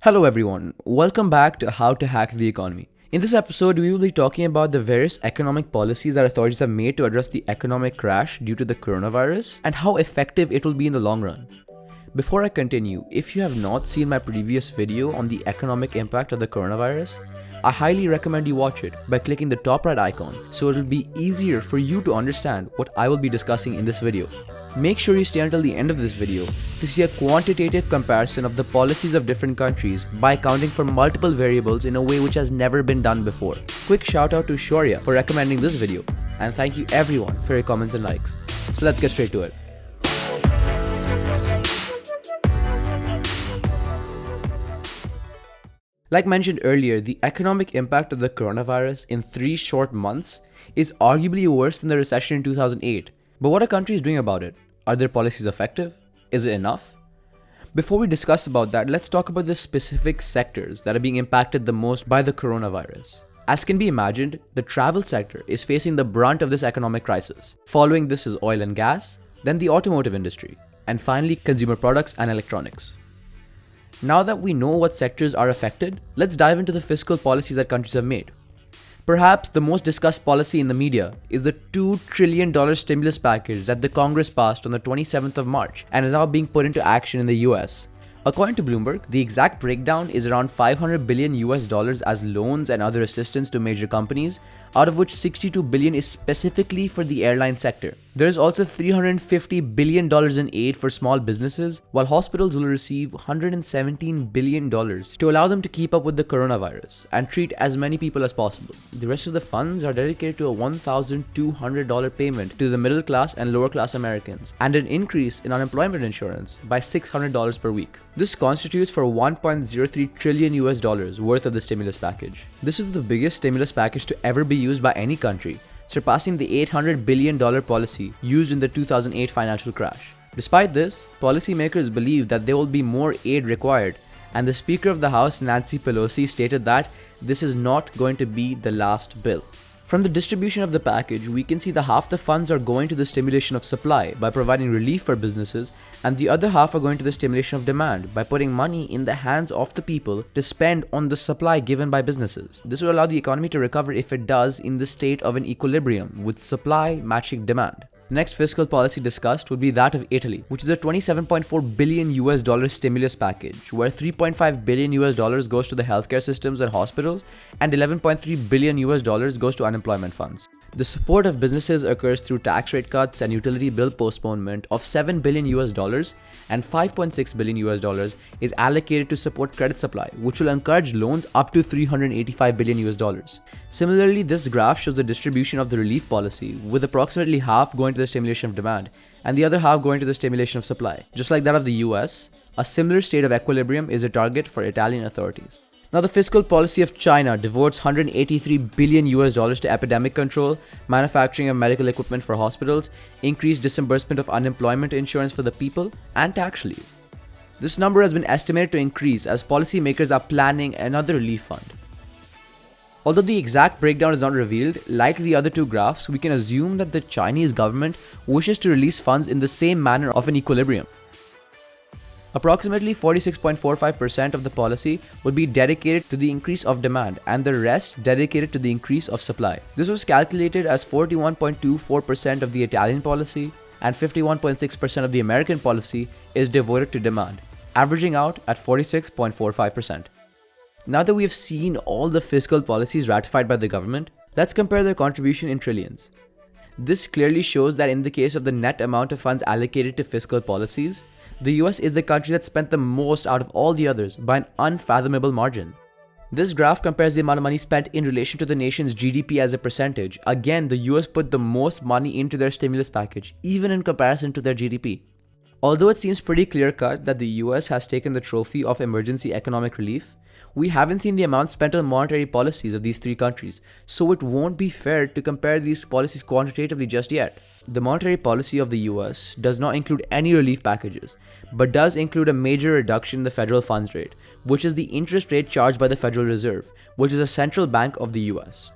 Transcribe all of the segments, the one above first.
Hello everyone, welcome back to How to Hack the Economy. In this episode, we will be talking about the various economic policies that authorities have made to address the economic crash due to the coronavirus and how effective it will be in the long run. Before I continue, if you have not seen my previous video on the economic impact of the coronavirus, I highly recommend you watch it by clicking the top right icon so it will be easier for you to understand what I will be discussing in this video. Make sure you stay until the end of this video to see a quantitative comparison of the policies of different countries by accounting for multiple variables in a way which has never been done before. Quick shout out to Shaurya for recommending this video, and thank you everyone for your comments and likes. So let's get straight to it. Like mentioned earlier, the economic impact of the coronavirus in 3 short months is arguably worse than the recession in 2008. But what are countries doing about it? Are their policies effective? Is it enough? Before we discuss about that, let's talk about the specific sectors that are being impacted the most by the coronavirus. As can be imagined, the travel sector is facing the brunt of this economic crisis. Following this is oil and gas, then the automotive industry, and finally consumer products and electronics. Now that we know what sectors are affected, let's dive into the fiscal policies that countries have made. Perhaps the most discussed policy in the media is the $2 trillion stimulus package that the Congress passed on the 27th of March and is now being put into action in the US. According to Bloomberg, the exact breakdown is around $500 billion as loans and other assistance to major companies, out of which $62 billion is specifically for the airline sector. There is also $350 billion in aid for small businesses, while hospitals will receive $117 billion to allow them to keep up with the coronavirus and treat as many people as possible. The rest of the funds are dedicated to a $1,200 payment to the middle class and lower class Americans, and an increase in unemployment insurance by $600 per week. This constitutes for $1.03 trillion worth of the stimulus package. This is the biggest stimulus package to ever be used by any country, surpassing the $800 billion policy used in the 2008 financial crash. Despite this, policymakers believe that there will be more aid required, and the Speaker of the House, Nancy Pelosi, stated that this is not going to be the last bill. From the distribution of the package, we can see that half the funds are going to the stimulation of supply by providing relief for businesses, and the other half are going to the stimulation of demand by putting money in the hands of the people to spend on the supply given by businesses. This will allow the economy to recover if it does in the state of an equilibrium with supply matching demand. The next fiscal policy discussed would be that of Italy, which is a $27.4 billion stimulus package, where $3.5 billion goes to the healthcare systems and hospitals, and $11.3 billion goes to unemployment funds. The support of businesses occurs through tax rate cuts and utility bill postponement of $7 billion, and $5.6 billion is allocated to support credit supply, which will encourage loans up to $385 billion. Similarly, this graph shows the distribution of the relief policy, with approximately half going to the stimulation of demand and the other half going to the stimulation of supply. Just like that of the US, a similar state of equilibrium is a target for Italian authorities. Now, the fiscal policy of China devotes $183 billion to epidemic control, manufacturing of medical equipment for hospitals, increased disbursement of unemployment insurance for the people, and tax relief. This number has been estimated to increase as policymakers are planning another relief fund. Although the exact breakdown is not revealed, like the other two graphs, we can assume that the Chinese government wishes to release funds in the same manner of an equilibrium. Approximately 46.45% of the policy would be dedicated to the increase of demand and the rest dedicated to the increase of supply. This was calculated as 41.24% of the Italian policy and 51.6% of the American policy is devoted to demand, averaging out at 46.45%. Now that we have seen all the fiscal policies ratified by the government, let's compare their contribution in trillions. This clearly shows that in the case of the net amount of funds allocated to fiscal policies, the US is the country that spent the most out of all the others by an unfathomable margin. This graph compares the amount of money spent in relation to the nation's GDP as a percentage. Again, the US put the most money into their stimulus package, even in comparison to their GDP. Although it seems pretty clear-cut that the US has taken the trophy of emergency economic relief, we haven't seen the amount spent on monetary policies of these three countries, so it won't be fair to compare these policies quantitatively just yet. The monetary policy of the US does not include any relief packages, but does include a major reduction in the federal funds rate, which is the interest rate charged by the Federal Reserve, which is a central bank of the US.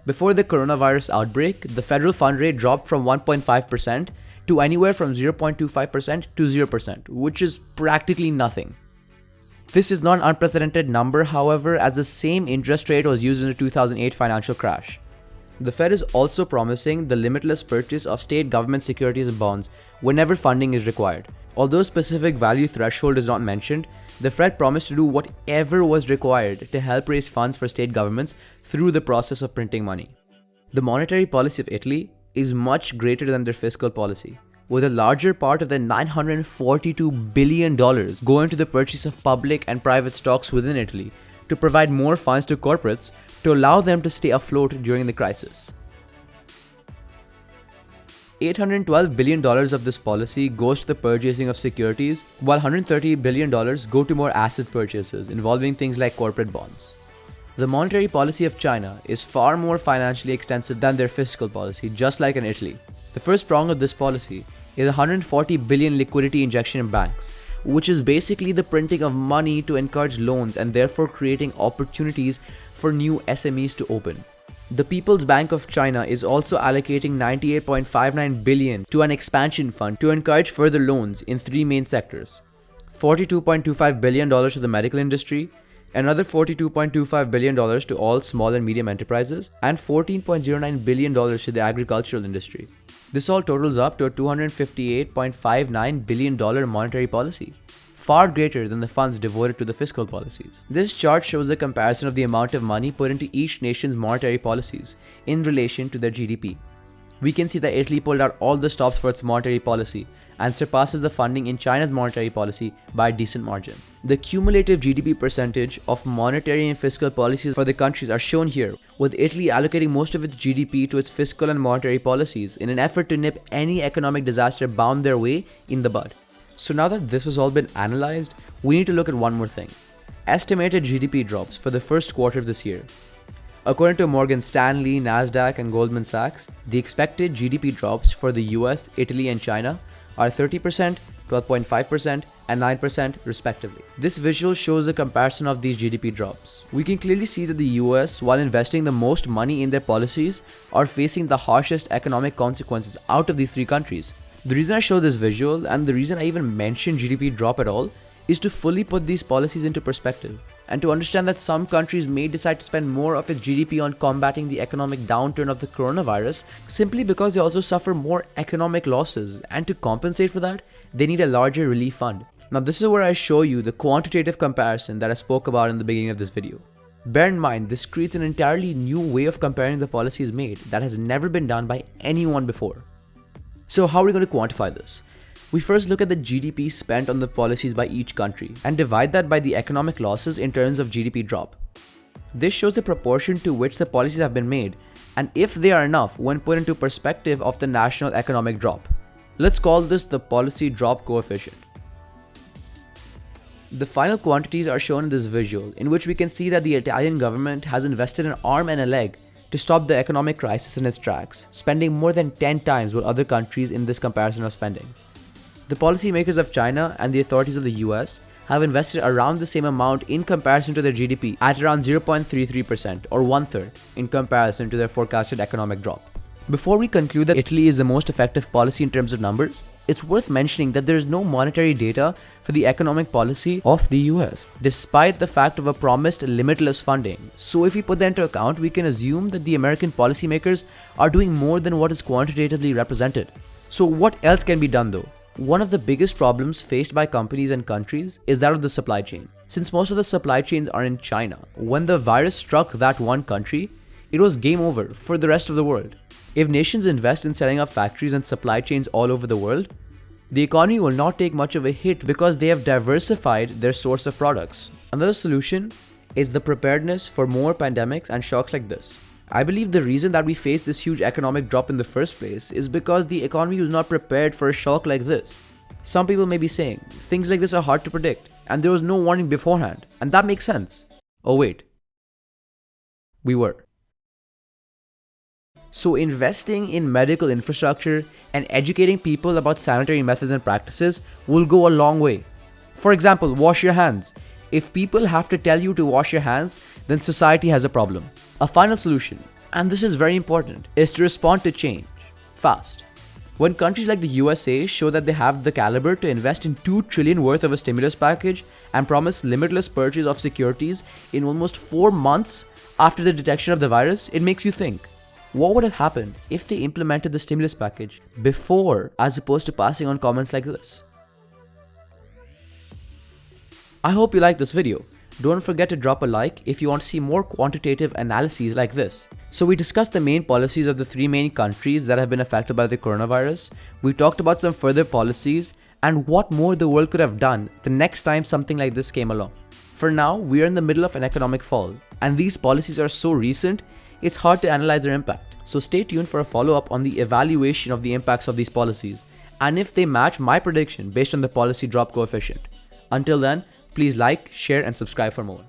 Before the coronavirus outbreak, the federal fund rate dropped from 1.5% to anywhere from 0.25% to 0%, which is practically nothing. This is not an unprecedented number, however, as the same interest rate was used in the 2008 financial crash. The Fed is also promising the limitless purchase of state government securities and bonds whenever funding is required. Although a specific value threshold is not mentioned, the Fed promised to do whatever was required to help raise funds for state governments through the process of printing money. The monetary policy of Italy is much greater than their fiscal policy, with a larger part of the $942 billion going to the purchase of public and private stocks within Italy to provide more funds to corporates to allow them to stay afloat during the crisis. $812 billion of this policy goes to the purchasing of securities, while $130 billion go to more asset purchases involving things like corporate bonds. The monetary policy of China is far more financially extensive than their fiscal policy, just like in Italy. The first prong of this policy is a $140 billion liquidity injection in banks, which is basically the printing of money to encourage loans and therefore creating opportunities for new SMEs to open. The People's Bank of China is also allocating $98.59 billion to an expansion fund to encourage further loans in three main sectors: $42.25 billion to the medical industry, another $42.25 billion to all small and medium enterprises, and $14.09 billion to the agricultural industry. This all totals up to a $258.59 billion monetary policy, far greater than the funds devoted to the fiscal policies. This chart shows a comparison of the amount of money put into each nation's monetary policies in relation to their GDP. We can see that Italy pulled out all the stops for its monetary policy and surpasses the funding in China's monetary policy by a decent margin. The cumulative GDP percentage of monetary and fiscal policies for the countries are shown here, with Italy allocating most of its GDP to its fiscal and monetary policies in an effort to nip any economic disaster bound their way in the bud. So now that this has all been analyzed, we need to look at one more thing: estimated GDP drops for the first quarter of this year. According to Morgan Stanley, Nasdaq, and Goldman Sachs, the expected GDP drops for the US, Italy, and China are 30%, 12.5%, and 9% respectively. This visual shows a comparison of these GDP drops. We can clearly see that the US, while investing the most money in their policies, are facing the harshest economic consequences out of these three countries. The reason I show this visual, and the reason I even mention GDP drop at all, is to fully put these policies into perspective, and to understand that some countries may decide to spend more of its GDP on combating the economic downturn of the coronavirus simply because they also suffer more economic losses, and to compensate for that, they need a larger relief fund. Now this is where I show you the quantitative comparison that I spoke about in the beginning of this video. Bear in mind, this creates an entirely new way of comparing the policies made that has never been done by anyone before. So how are we going to quantify this? We first look at the GDP spent on the policies by each country and divide that by the economic losses in terms of GDP drop. This shows the proportion to which the policies have been made and if they are enough when put into perspective of the national economic drop. Let's call this the policy drop coefficient. The final quantities are shown in this visual, in which we can see that the Italian government has invested an arm and a leg to stop the economic crisis in its tracks, spending more than 10 times what other countries in this comparison are spending. The policymakers of China and the authorities of the US have invested around the same amount in comparison to their GDP at around 0.33% or one-third in comparison to their forecasted economic drop. Before we conclude that Italy is the most effective policy in terms of numbers, it's worth mentioning that there is no monetary data for the economic policy of the US, despite the fact of a promised limitless funding. So if we put that into account, we can assume that the American policymakers are doing more than what is quantitatively represented. So what else can be done though? One of the biggest problems faced by companies and countries is that of the supply chain. Since most of the supply chains are in China, when the virus struck that one country, it was game over for the rest of the world. If nations invest in setting up factories and supply chains all over the world, the economy will not take much of a hit because they have diversified their source of products. Another solution is the preparedness for more pandemics and shocks like this. I believe the reason that we face this huge economic drop in the first place is because the economy was not prepared for a shock like this. Some people may be saying, things like this are hard to predict, and there was no warning beforehand, and that makes sense. Oh wait, we were. So investing in medical infrastructure and educating people about sanitary methods and practices will go a long way. For example, wash your hands. If people have to tell you to wash your hands, then society has a problem. A final solution, and this is very important, is to respond to change fast. When countries like the USA show that they have the caliber to invest in $2 trillion worth of a stimulus package and promise limitless purchase of securities in almost 4 months after the detection of the virus, it makes you think, what would have happened if they implemented the stimulus package before as opposed to passing on comments like this? I hope you liked this video. Don't forget to drop a like if you want to see more quantitative analyses like this. So we discussed the main policies of the 3 main countries that have been affected by the coronavirus. We talked about some further policies and what more the world could have done the next time something like this came along. For now, we are in the middle of an economic fall, and these policies are so recent, it's hard to analyze their impact. So stay tuned for a follow-up on the evaluation of the impacts of these policies, and if they match my prediction based on the policy drop coefficient. Until then, please like, share, and subscribe for more.